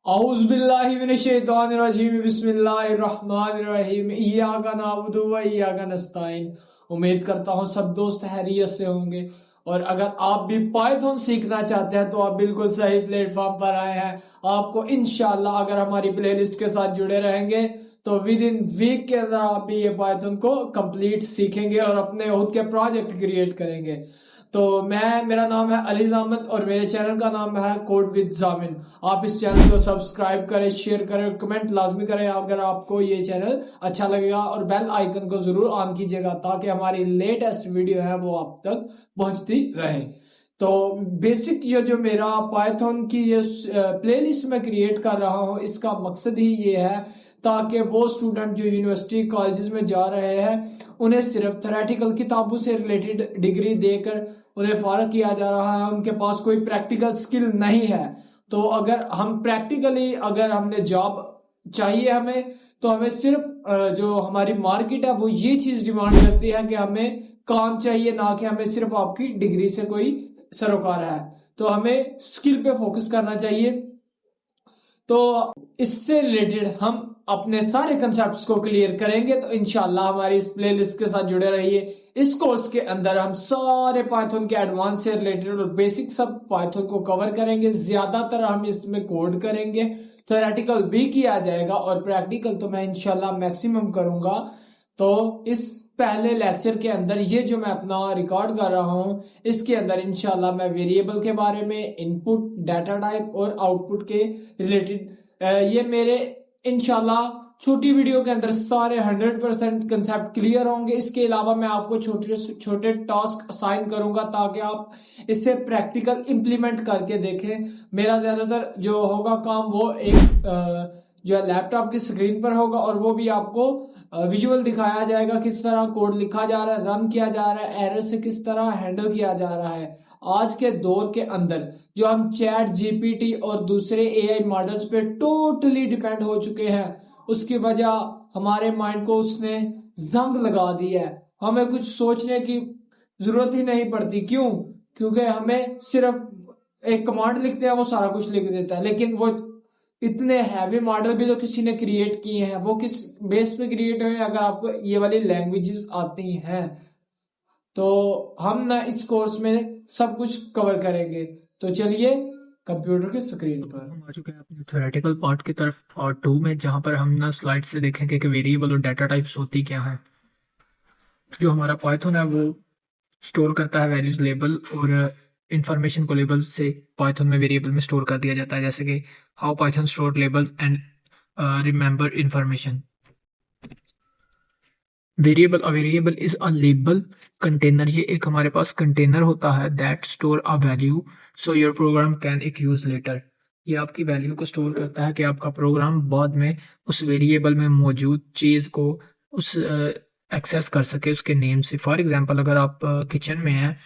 औज़ुबिल्लाहिमिनश्शैतानिर्रजीम बिस्मिल्लाहिर्रहमानिर्रहीम इय्याका नअबुदु व इय्याका नस्तईन। उम्मीद करता हूँ सब दोस्त खैरियत से होंगे। और अगर आप भी पाइथन सीखना चाहते हैं तो आप बिल्कुल सही प्लेटफॉर्म पर आए हैं। आपको इंशाल्लाह अगर हमारी प्लेलिस्ट के साथ जुड़े रहेंगे तो विद इन वीक के अंदर आप भी ये पाइथन को कंप्लीट सीखेंगे और अपने खुद के प्रोजेक्ट क्रिएट करेंगे। तो मेरा नाम है अली जामिन और मेरे चैनल का नाम है कोड विद जामिन। आप इस चैनल को सब्सक्राइब करें, शेयर करें, कमेंट लाजमी करें अगर आपको ये चैनल अच्छा लगेगा, और बेल आइकन को जरूर ऑन कीजिएगा ताकि हमारी लेटेस्ट वीडियो है वो आप तक पहुंचती रहे। तो बेसिक ये जो मेरा पाइथन की ये प्लेलिस्ट में क्रिएट कर रहा हूँ, इसका मकसद ही ये है ताकि वो स्टूडेंट जो यूनिवर्सिटी कॉलेजेस में जा रहे हैं उन्हें सिर्फ थेरेटिकल किताबों से रिलेटेड डिग्री देकर उन्हें फारग किया जा रहा है, उनके पास कोई प्रैक्टिकल स्किल नहीं है। तो अगर हम प्रैक्टिकली अगर हमने जॉब चाहिए हमें, तो हमें सिर्फ जो हमारी मार्केट है वो ये चीज डिमांड करती है कि हमें काम चाहिए, ना कि हमें सिर्फ आपकी डिग्री से कोई सरोकार है। तो हमें स्किल पे फोकस करना चाहिए। तो इससे रिलेटेड हम अपने सारे कंसेप्ट्स को क्लियर करेंगे। तो इंशाल्लाह हमारी इस प्लेलिस्ट के साथ जुड़े रहिए। इस कोर्स के अंदर हम सारे पाइथन के एडवांस से रिलेटेड और बेसिक सब पाइथन को कवर करेंगे। ज्यादातर हम इसमें कोड करेंगे, थ्योरेटिकल भी किया जाएगा और प्रैक्टिकल तो मैं इंशाल्लाह मैक्सिमम करूंगा। तो इस पहले लेक्चर के अंदर ये जो मैं अपना रिकॉर्ड कर रहा हूं, इसके अंदर इंशाल्लाह मैं वेरिएबल के बारे में, इनपुट, डाटा टाइप और आउटपुट के रिलेटेड ये मेरे इंशाल्लाह छोटी वीडियो के अंदर सारे 100% कंसेप्ट क्लियर होंगे। इसके अलावा मैं आपको छोटे छोटे टास्क असाइन करूंगा ताकि आप इसे प्रैक्टिकल इंप्लीमेंट करके देखें। मेरा ज्यादातर जो होगा काम वो एक जो है लैपटॉप की स्क्रीन पर होगा और वो भी आपको विजुअल दिखाया जाएगा, किस तरह कोड लिखा जा रहा है, रन किया जा रहा है, एरर से किस तरह हैंडल किया जा रहा है। आज के दौर के अंदर जो हम चैट जीपीटी और दूसरे एआई मॉडल्स पे टोटली डिपेंड हो चुके हैं, उसकी वजह हमारे माइंड को उसने जंग लगा दी है। हमें कुछ सोचने की जरूरत ही नहीं पड़ती। क्यों? क्योंकि हमें सिर्फ एक कमांड लिखते हैं, वो सारा कुछ लिख देता है। लेकिन वो इतने हैवी मॉडल भी तो किसी ने क्रिएट किए हैं, वो किस बेस पे क्रिएट हुए? अगर आपको ये वाली लैंग्वेजेस आती हैं तो हम ना इस कोर्स में सब कुछ कवर करेंगे। तो चलिए कंप्यूटर की स्क्रीन पर हम आ चुके हैं अपने थ्योरेटिकल पार्ट की तरफ पार्ट 2 में, जहाँ पर हम ना स्लाइड से देखेंगे कि वेरिएबल और डाटा टाइप्स होती क्या है। जो हमारा पाइथन है वो स्टोर करता है वैल्यूज लेबल और इंफॉर्मेशन को लेबल से पाइथन में वेरिएबल में स्टोर कर दिया जाता है, जैसे कि how Python store labels and remember information. Variable a variable is a label container. ये एक हमारे पास कंटेनर होता है that store a value so your program can it use later. ये आपकी वैल्यू को स्टोर करता है कि आपका प्रोग्राम बाद में उस वेरिएबल में मौजूद चीज को उस एक्सेस कर सके उसके नेम से। फॉर एग्जांपल, अगर आप किचन में हैं,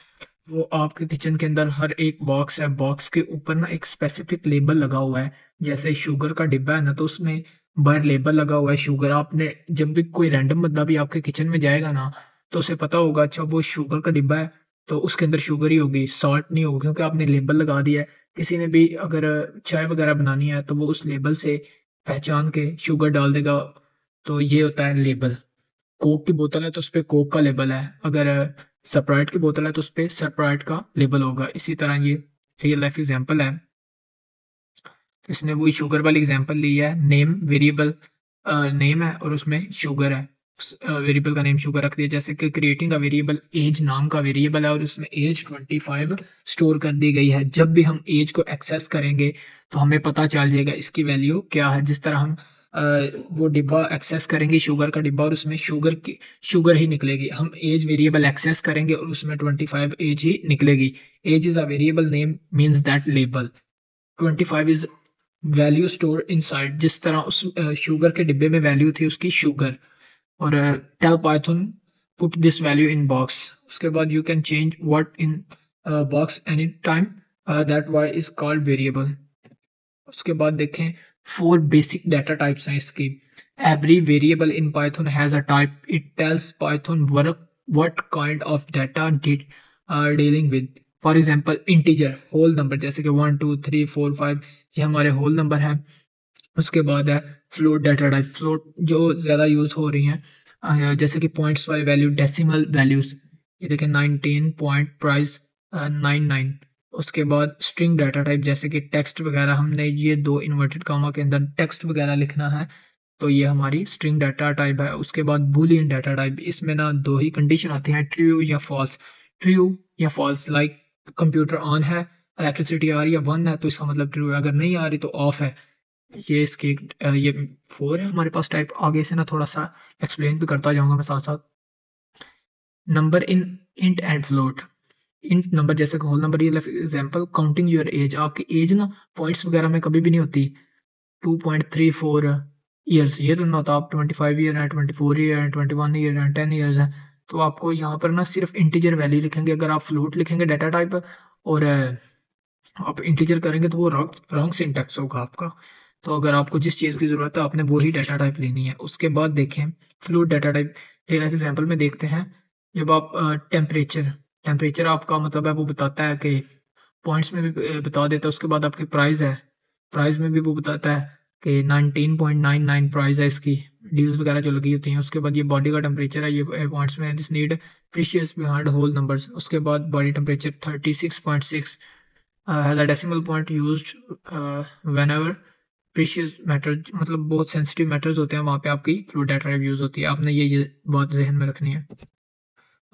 वो आपके किचन के अंदर हर एक बॉक्स है, बॉक्स के ऊपर ना एक स्पेसिफिक लेबल लगा हुआ है। जैसे शुगर का डिब्बा है ना, तो उसमें बाहर लेबल लगा हुआ है शुगर। आपने जब भी कोई रैंडम बंदा भी आपके किचन में जाएगा ना, तो उसे पता होगा अच्छा वो शुगर का डिब्बा है तो उसके अंदर शुगर ही होगी, सॉल्ट नहीं होगी, क्योंकि आपने लेबल लगा दिया है। किसी ने भी अगर चाय वगैरह बनानी है तो वो उस लेबल से पहचान के शुगर डाल देगा। तो ये होता है लेबल। कोक की बोतल है तो उस पे कोक का लेबल है, अगर स्प्राइट की बोतल है तो उस पे स्प्राइट का लेबल होगा। इसी तरह ये रियल लाइफ एग्जांपल है। इसने वही शुगर वाली एग्जांपल ली है। नेम वेरिएबल नेम है और उसमें शुगर है, उस वेरिएबल का नेम शुगर रख दिया। जैसे कि क्रिएटिंग का वेरिएबल एज नाम का वेरिएबल है और उसमें एज 25 स्टोर कर दी गई है। जब भी हम एज को एक्सेस करेंगे तो हमें पता चल जाएगा इसकी वैल्यू क्या है। जिस तरह हम अ, वो डिब्बा एक्सेस करेंगे शुगर का डिब्बा और उसमें शुगर ही निकलेगी। हम एज वेरिएबल एक्सेस करेंगे और उसमें 25 एज ही निकलेगी। Age is a variable name means that label. 25 is value store inside. जिस तरह उस शुगर के डिब्बे में वैल्यू थी उसकी शुगर। और tell Python put this value in box. उसके बाद you can change what in box any time that why is called variable. उसके बाद देखें 4 बेसिक डाटा टाइप्स हैं इसकी। Every variable in Python has a type. It tells Python work what kind of data did dealing with. For example integer whole number, जैसे कि 1 2 3 4 5, ये हमारे whole number है। उसके बाद है फ्लोट डाटा टाइप। फ्लोट जो ज़्यादा यूज़ हो रही हैं, जैसे कि पॉइंट्स वाली वैल्यू, डेसिमल वैल्यूज़। ये देखें 19 पॉइंट प्राइस 99। उसके बाद स्ट्रिंग डाटा टाइप, जैसे कि टेक्स्ट वगैरह, हमने ये दो इन्वर्टेड कामा के अंदर टेक्स्ट वगैरह लिखना है, तो ये हमारी स्ट्रिंग डाटा टाइप है। उसके बाद बूलियन डाटा टाइप, इसमें ना दो ही कंडीशन आती हैं, ट्रू या फॉल्स। ट्रू या फॉल्स, लाइक कंप्यूटर ऑन है, इलेक्ट्रिसिटी आ रही है, 1 है तो इसका मतलब ट्रू है, अगर नहीं आ रही तो ऑफ है। ये इसकी ये 4 है हमारे पास टाइप। आगे से ना थोड़ा सा एक्सप्लेन भी करता जाऊंगा मैं साथ साथ। Number in int and float. Int number जैसे होल नंबर, ये एग्जांपल काउंटिंग योर एज, आपकी एज ना पॉइंट्स वगैरह में कभी भी नहीं होती। 2.34 ईयर्स, ये तो ना होता, आप 25 ईयर हैं, 24 ईयर हैं, 21 ईयर हैं, 10 ईयर्स हैं। तो आपको यहाँ पर ना सिर्फ इंटीजर वैल्यू लिखेंगे। अगर आप फ्लोट लिखेंगे डाटा टाइप और आप इंटीजर करेंगे तो वो रॉन्ग सिंटैक्स होगा आपका। तो अगर आपको जिस चीज़ की ज़रूरत है आपने वही डाटा टाइप लेनी है। उसके बाद देखें फ्लूइड डाटा टाइप। एक एग्जांपल में देखते हैं, जब आप टेम्परेचर टेम्परेचर आपका मतलब है वो बताता है कि पॉइंट्स में भी बता देता है। उसके बाद आपकी प्राइस है, प्राइस में भी वो बताता है कि 19.99 प्राइस है इसकी, ड्यूज वगैरह जो लगी होती हैं। उसके बाद ये बॉडी का टेम्परेचर है, ये पॉइंट्स में, this need precious behind whole numbers. उसके बाद body temperature 36.6 has a decimal point used whenever precious matter, मतलब बहुत सेंसिटिव मैटर्स होते हैं वहाँ पे आपकी फ्लूइड डाटा टाइप यूज़ होती है। आपने ये बात जहन में रखनी है।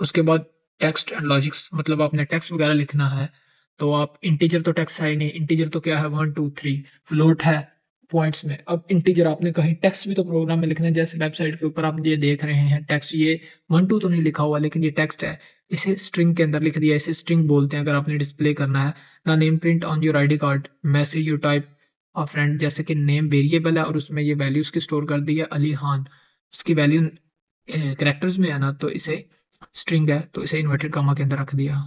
उसके बाद टेक्स्ट एंड लॉजिक्स, मतलब आपने टेक्स्ट वगैरह लिखना है तो आप इंटीजर तो टेक्स्ट है ही नहीं, इंटीजर तो क्या है 1 2 3, फ्लोट है पॉइंट्स में। अब इंटीजर आपने कहीं टेक्स्ट भी तो प्रोग्राम में लिखना है, जैसे वेबसाइट के ऊपर आप ये देख रहे हैं टेक्स्ट, ये 1 2 तो नहीं लिखा हुआ लेकिन ये टेक्स्ट है, इसे स्ट्रिंग के अंदर लिख दिया। इसे स्ट्रिंग बोलते हैं अगर आपने डिस्प्ले करना है। The name print on your ID card, message you type a friend, जैसे कि नेम वेरिएबल है और उसमें ये वैल्यू उसकी स्टोर कर दी है अली खान, उसकी वैल्यू करेक्टर्स में है ना, तो इसे स्ट्रिंग है तो इसे इन्वर्टेड कामा के अंदर रख दिया।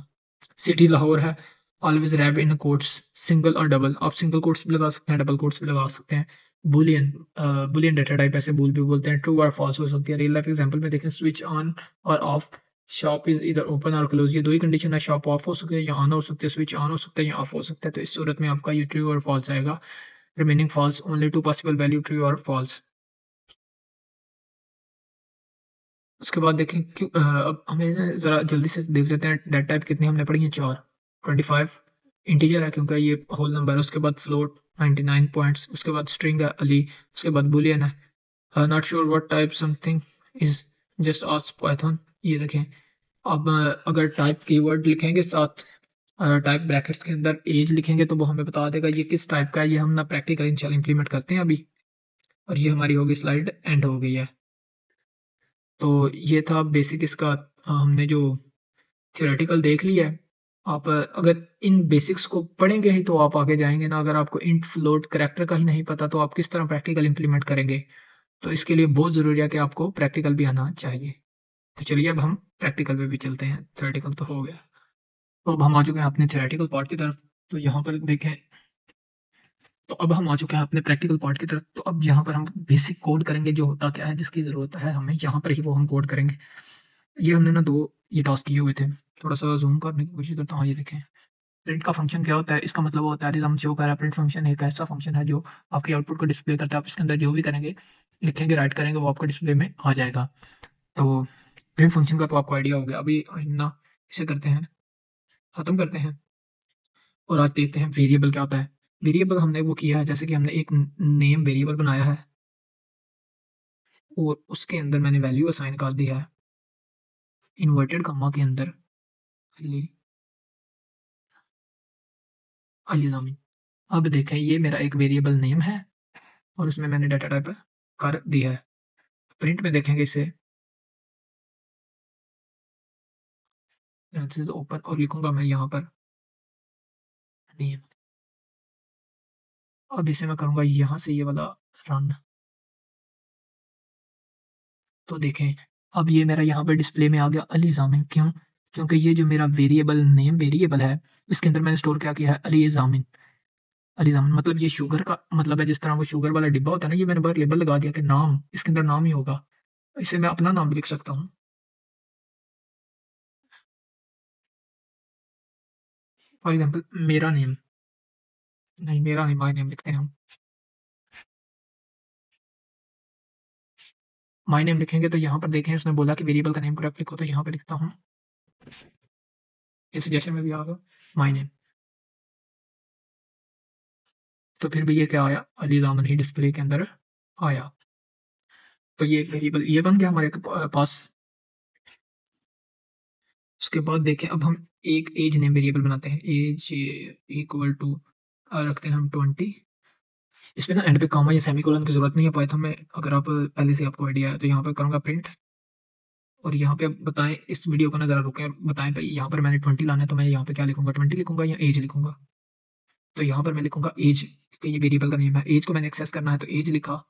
सिटी लाहौर है, always wrap in quotes, single और डबल, आप सिंगल कोट्स भी लगा सकते हैं, डबल कोट्स भी लगा सकते हैं। बुलियन बुलियन डाटा टाइप, ऐसे बुल भी बोलते हैं। ट्रू और फॉल्स हो सकती है। रियल लाइफ एग्जांपल में देखें, स्विच ऑन और ऑफ, शॉप इज इधर ओपन और क्लोज, ये दो ही कंडीशन है, शॉप ऑफ हो सकती है या ऑन हो सकती है, स्विच ऑन हो सकता है या ऑफ हो सकता है। तो इस सूरत में आपका ये ट्रू और फॉल्स आएगा। Remaining false, only two possible value, true और फॉल्स। उसके बाद देखें क्यों अब हमें ना ज़रा जल्दी से देख लेते हैं डेटा टाइप कितनी हमने पढ़ी है, 4। 25 इंटीजर है क्योंकि ये होल नंबर है। उसके बाद फ्लोट 99 पॉइंट्स। उसके बाद स्ट्रिंग है अली। उसके बाद बुलियन है not sure what type something is, just ask Python. ये देखें, अब अगर टाइप कीवर्ड लिखेंगे साथ टाइप ब्रैकेट्स के अंदर एज लिखेंगे तो वो हमें बता देगा ये किस टाइप का है। ये हम ना प्रैक्टिकल इंशाल्लाह इंप्लीमेंट करते हैं अभी। और ये हमारी होगी स्लाइड एंड हो गई है। तो ये था बेसिक इसका, हमने जो थ्योरेटिकल देख लिया है। आप अगर इन बेसिक्स को पढ़ेंगे ही तो आप आगे जाएंगे ना। अगर आपको इंट फ्लोट करैक्टर का ही नहीं पता तो आप किस तरह प्रैक्टिकल इंप्लीमेंट करेंगे। तो इसके लिए बहुत ज़रूरी है कि आपको प्रैक्टिकल भी आना चाहिए। तो चलिए अब हम प्रैक्टिकल पे भी चलते हैं, थ्योरेटिकल तो हो गया। तो अब हम आ चुके हैं अपने थ्योरेटिकल पार्ट की तरफ। तो यहाँ पर देखें, तो अब हम आ चुके हैं अपने प्रैक्टिकल पार्ट की तरफ। तो अब यहाँ पर हम बेसिक कोड करेंगे, जो होता क्या है, जिसकी ज़रूरत है हमें यहाँ पर ही वो हम कोड करेंगे। ये हमने ना दो ये टास्क किए हुए थे। थोड़ा सा जूम करने की कोशिश करता हूँ। हाँ, ये देखें, प्रिंट का फंक्शन क्या होता है, इसका मतलब वो होता है हम शो कर रहा है। प्रिंट फंक्शन एक ऐसा फंक्शन है जो आपकी आउटपुट को डिस्प्ले करता है। आप इसके अंदर जो भी करेंगे, लिखेंगे, राइट करेंगे, वो आपका डिस्प्ले में आ जाएगा। तो प्रिंट फंक्शन का तो आपको आइडिया हो गया। अभी ना इसे करते हैं, खत्म करते हैं और आज देखते हैं वेरिएबल क्या होता है। वेरिएबल हमने वो किया है, जैसे कि हमने एक नेम वेरिएबल बनाया है और उसके अंदर मैंने वैल्यू असाइन कर दी है इन्वर्टेड कॉमा के अंदर अली अली ज़ामिन। अब देखें, ये मेरा एक वेरिएबल नेम है और उसमें मैंने डाटा टाइप कर दी है। प्रिंट में देखेंगे इसे, ओपन, और लिखूंगा मैं यहाँ पर नेम। अब इसे मैं करूंगा यहाँ से ये वाला रन। तो देखें, अब ये मेरा यहाँ पर डिस्प्ले में आ गया अली ज़ामिन। क्यों? क्योंकि ये जो मेरा वेरिएबल नेम वेरिएबल है, इसके अंदर मैंने स्टोर क्या किया है, अली ज़ामिन। अली ज़ामिन मतलब ये शुगर का मतलब है, जिस तरह वो शुगर वाला डिब्बा होता है ना, ये मैंने बाहर लेबल लगा दिया कि नाम, इसके अंदर नाम ही होगा। इसे मैं अपना नाम भी लिख सकता हूँ, फॉर एग्जाम्पल मेरा नेम, नहीं मेरा नहीं, माय नेम लिखते हैं हम। माई नेम लिखेंगे तो यहाँ पर देखें उसने बोला कि वेरिएबल का नेम करेक्ट लिखो, तो यहाँ पे लिखता हूँ, इस सजेशन में भी आ गया माई नेम। तो फिर भी ये क्या आया, अली दामन ही डिस्प्ले के अंदर आया। तो ये वेरिएबल ये बन गया हमारे पास। उसके बाद देखें अब हम एक एज नेम वेरिएबल बनाते हैं, एज इक्वल टू रखते हैं हम 20। इसमें ना एंड पे कॉमा या सेमीकोलन की जरूरत नहीं है पाइथन में, अगर आप पहले से आपको आइडिया है। तो यहाँ पर करूँगा प्रिंट, और यहाँ पे बताएं, इस वीडियो को ना जरा रुकें और बताएं भाई यहाँ पर मैंने 20 लाना है, तो मैं यहाँ पे क्या लिखूंगा, 20 लिखूंगा या एज लिखूंगा। तो यहाँ पर मैं लिखूंगा एज, क्योंकि ये वेरिएबल का नेम है। एज को मैंने एक्सेस करना है तो एज लिखा,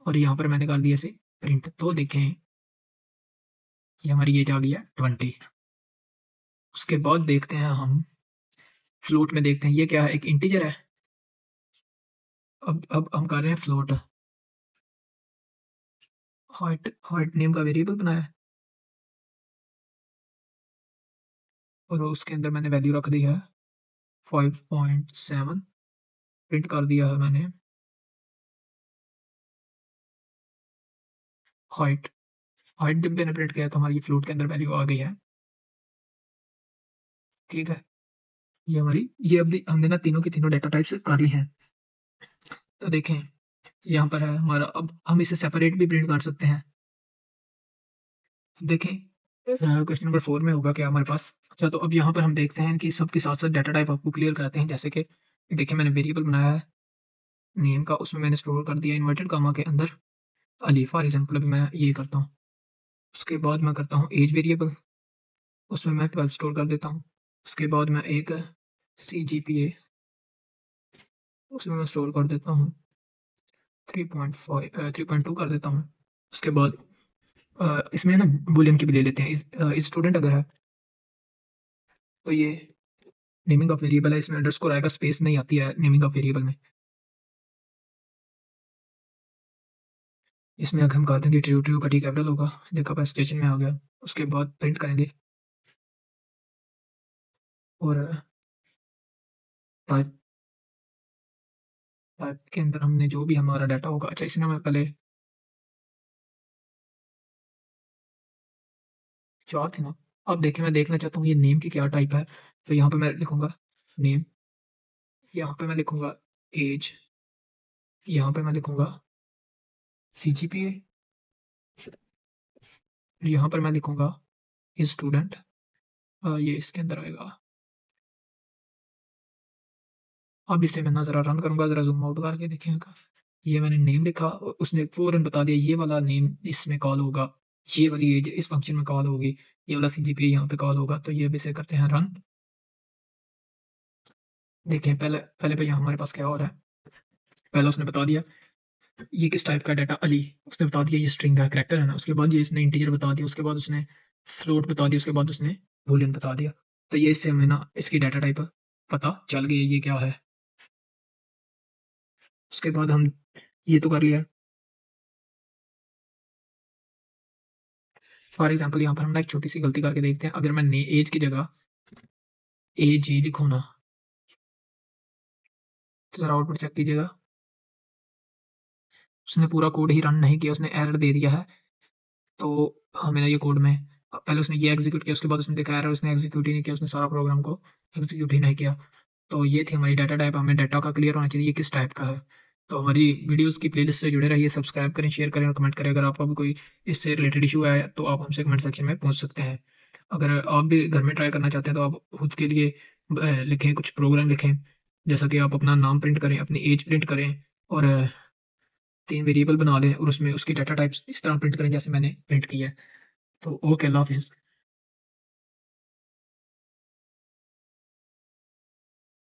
और यहाँ पर मैंने कर दिया इसे प्रिंट। तो देखें ये हमारी एज आ गई है 20। उसके बाद देखते हैं हम फ्लोट में, देखते हैं ये क्या है, एक इंटीजर है। अब हम कर रहे हैं फ्लोट, हाइट नेम का वेरिएबल बनाया है, और उसके अंदर मैंने वैल्यू रख दी है 5.7। प्रिंट कर दिया है मैंने हाइट। जब मैंने प्रिंट किया तो हमारी फ्लोट के अंदर वैल्यू आ गई है। ठीक है, ये हमारी, ये अब हमने ना तीनों की तीनों डाटा टाइप्स कर ली हैं। तो देखें यहाँ पर है हमारा, अब हम इसे सेपरेट भी प्रिंट कर सकते हैं। देखें क्वेश्चन नंबर 4 में होगा क्या हमारे पास। अच्छा, तो अब यहाँ पर हम देखते हैं कि सबके साथ साथ डाटा टाइप आपको क्लियर कराते हैं। जैसे कि देखिए मैंने वेरिएबल बनाया है नेम का, उसमें मैंने स्टोर कर दिया इन्वर्टेड कामा के अंदर अली, फॉर एग्जाम्पल अभी मैं ये करता हूँ। उसके बाद मैं करता हूँ एज वेरिएबल, उसमें मैं 12 स्टोर कर देता हूँ। उसके बाद मैं एक CGPA, उसमें मैं स्टोर कर देता हूँ 3.2 कर देता हूँ। उसके बाद इसमें ना बुलियन की भी ले लेते हैं, इस स्टूडेंट अगर है तो ये नेमिंग ऑफ वेरिएबल है, इसमें अंडरस्कोर आएगा, स्पेस नहीं आती है नेमिंग ऑफ वेरिएबल में। इसमें अगर हम कहते हैं कि ट्रू का टी कैपिटल होगा, देखा पास स्टेशन में आ गया। उसके बाद प्रिंट करेंगे और टाइप के अंदर हमने जो भी हमारा डाटा होगा, अच्छा इसमें मैं पहले 4 थी ना। अब देखिए मैं देखना चाहता हूँ ये नेम की क्या टाइप है, तो यहाँ पे मैं लिखूंगा नेम, यहाँ पे मैं लिखूंगा एज, यहाँ पे मैं लिखूंगा CGPA, यहाँ पर मैं लिखूंगा स्टूडेंट, ये इसके अंदर आएगा। अब इसे मैं ना जरा रन करूंगा, जरा जूम आउट करके देखेंगे। ये मैंने नेम लिखा, उसने फौरन बता दिया ये वाला नेम इसमें कॉल होगा, ये वाली एज इस फंक्शन में कॉल होगी, ये वाला CGPA यहाँ पे कॉल होगा। तो ये अब इसे करते हैं रन। देखें पहले पे यहाँ हमारे पास क्या हो रहा है, पहले उसने बता दिया ये किस टाइप का डाटा अली, उसने बता दिया ये स्ट्रिंग का कैरेक्टर है ना। उसके बाद ये इसने इंटीजर बता दिया, उसके बाद उसने फ्लोट बता दिया, उसके बाद उसने बूलियन बता दिया। तो ये इससे हमें ना इसकी डाटा टाइप पता चल गई ये क्या है। उसके बाद हम ये तो कर लिया। फॉर एग्जाम्पल यहाँ पर हम ना एक छोटी सी गलती करके देखते हैं, अगर मैं एज की जगह AG लिखूँ ना, तो जरा आउटपुट चेक कीजिएगा, उसने पूरा कोड ही रन नहीं किया, उसने एरर दे दिया है। तो हमें ना ये कोड में पहले उसने ये एग्जीक्यूट किया, उसके बाद उसने देखा एरर, उसने एग्जीक्यूट ही नहीं किया, उसने सारा प्रोग्राम को एग्जीक्यूट ही नहीं किया। तो ये थी हमारी डाटा टाइप, हमें डाटा का क्लियर होना चाहिए ये किस टाइप का है। तो हमारी वीडियोस की प्लेलिस्ट से जुड़े रहिए, सब्सक्राइब करें, शेयर करें और कमेंट करें। अगर आपका भी कोई इससे रिलेटेड इशू है तो आप हमसे कमेंट सेक्शन में पूछ सकते हैं। अगर आप भी घर में ट्राई करना चाहते हैं तो आप खुद के लिए लिखें, कुछ प्रोग्राम लिखें, जैसा कि आप अपना नाम प्रिंट करें, अपनी एज प्रिंट करें, और 3 वेरिएबल बना लें और उसमें उसकी डाटा टाइप्स इस तरह प्रिंट करें जैसे मैंने प्रिंट किया है। तो ओके, अल्लाह हाफिज़।